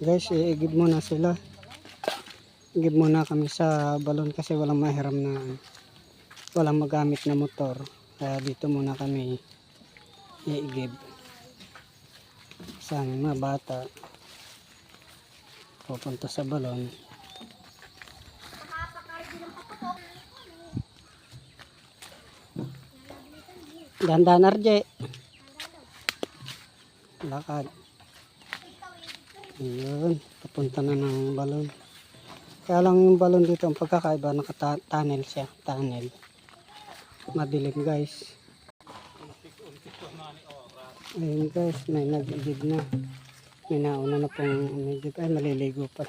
Guys, i-give muna sila. I-give muna kami sa balon kasi walang mahiram na walang magamit na motor. Kaya dito muna kami i-give sa mga bata pupunta sa balon. Dandan RJ. Lakad. Ayun, papunta na ng balon. Kaya lang yung balon dito, ang pagkakaiba, naka-tunnel siya. Tunnel. Madilim guys. Ayun guys, may nag-igib na. May nauna na pong umigib. Ay, maliligo pa.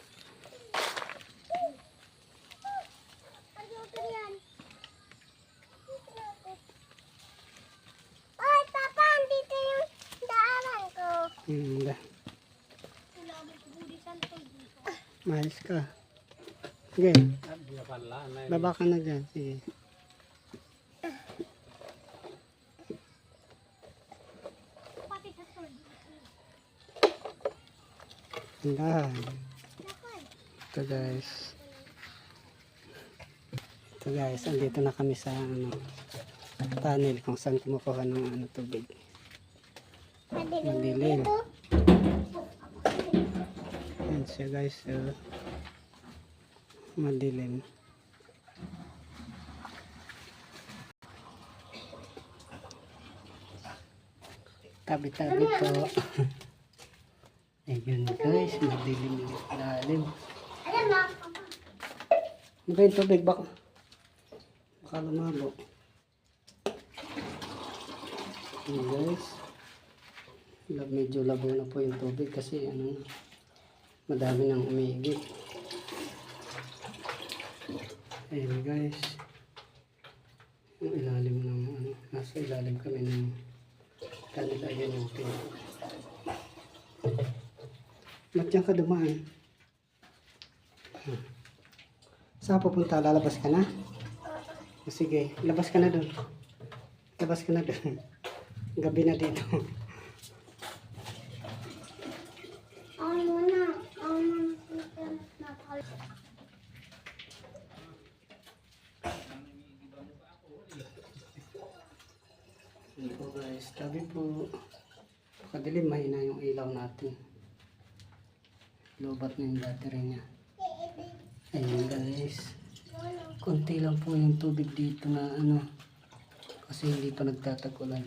Ay, Papa, dito yung daanan ko. Maayos ka. Sige. Baba ka na dyan. Sige. Tindahan. Ito guys. Ito guys. Andito na kami sa tunnel kung saan kumukuha ng tubig. Madilim. Ayan siya guys. Madilim. Tabi-tabi po. Ayun guys, madilim yung ilalim. Alam mo, Ano ba yung tubig? Baka lumabo. Ayun guys. Medyo labo na po yung tubig kasi madami nang umigit. Ayun guys. Yung ilalim ng nasa ilalim kami ng kanila. Ayan yung pinto. Ba't yan ka dumaan? Saan pupunta? Lalabas ka na? Sige, labas ka na doon. Labas ka na doon. Gabi na dito. Ito guys, tabi po. Pakadilim, mahina yung ilaw natin. Lobat na yung battery niya. Ayun guys. Konti lang po yung tubig dito na kasi hindi pa nagtatagulan.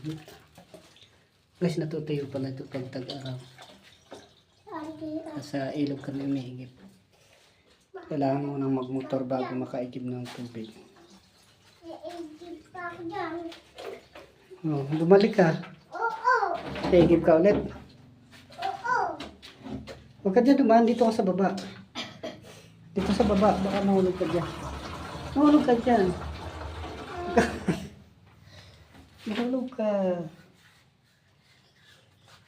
Guys, natutuyo pala ito pag tag-araw. Sa ilog kami umihigip. Kailangan mo nang magmotor bago makaigib ng tubig. Oh, bumalik ka. Oo. Igib ka ulit. Oo. Huwag ka dyan dumaan, dito ka sa baba. Dito sa baba, baka mahulog ka dyan. Mahulog ka dyan. Mahulog ka.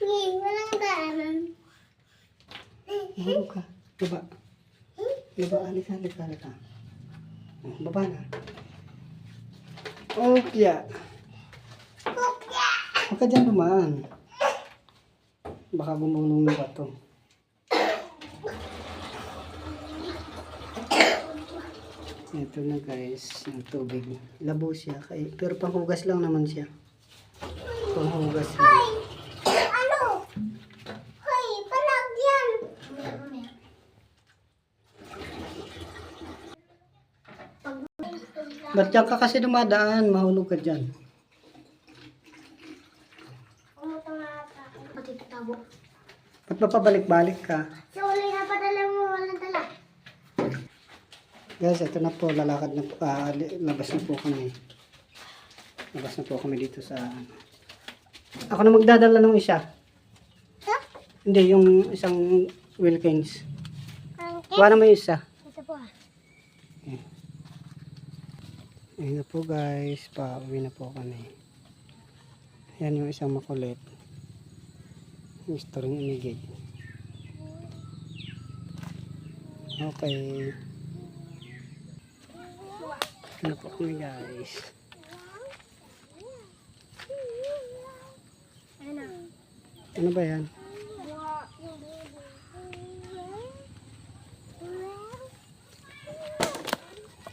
Walang daanan. Mahulog ka. Baba. Baba, halika. Baba na. Okay. Huwag ka dyan dumaan. Baka gumulong na bato. Ito na guys, yung tubig. Labo siya. Pero panghugas lang naman siya. Panghugas lang. Ano? Hoy, palag yan. Ba't dyan ka kasi dumadaan? Mahulog ka dyan. Pati tabo. Ba't mapabalik-balik ka? So, wala na padala mo, walang dala. Guys, ito na po. Lalakad na po. Labas na po kami. Labas na po kami dito sa Ako na magdadala ng isa. Ito? Hindi, yung isang Wilkins. Okay. Kuha na mo yung isa. Ito po. Ayun na po guys. Pauwi na po kami. Yan yung isang makulit. Gusto rin umigay. Okay. Ano po kami guys. Ano ba yan?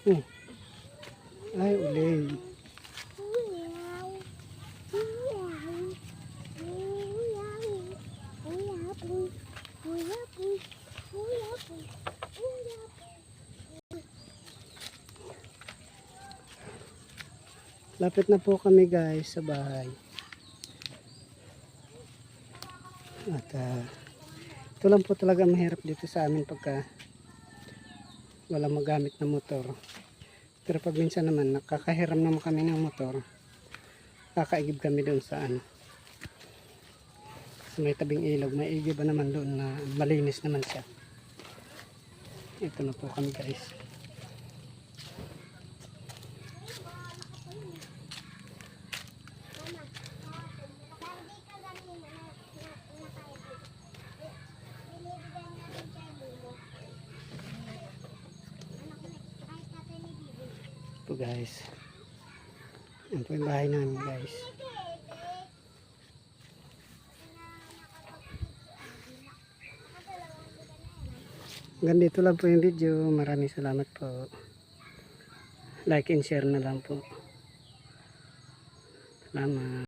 Oh. Ay, uli. Uyaw. Uyaw. Uyaw. Uyapoy. Uyapoy. Uyapoy. Uyapoy. Lapit na po kami guys sa bahay. At ito lang po talaga mahirap dito sa amin pagka wala magamit na motor. Pero pag minsan naman nakakahiram naman kami ng motor, kakaigib kami doon sa sa may tabing ilog. May igib naman doon na malinis naman siya. Ito na po kami guys. Hindi ka ganina na nakaibig. Binibigyan natin siya bulo. Anak na, kahit natin ni Bibi. Ito guys. Yan po yung bahay namin guys. Hanggang dito lang po yung video. Maraming salamat po. Like and share na lang po. Salamat.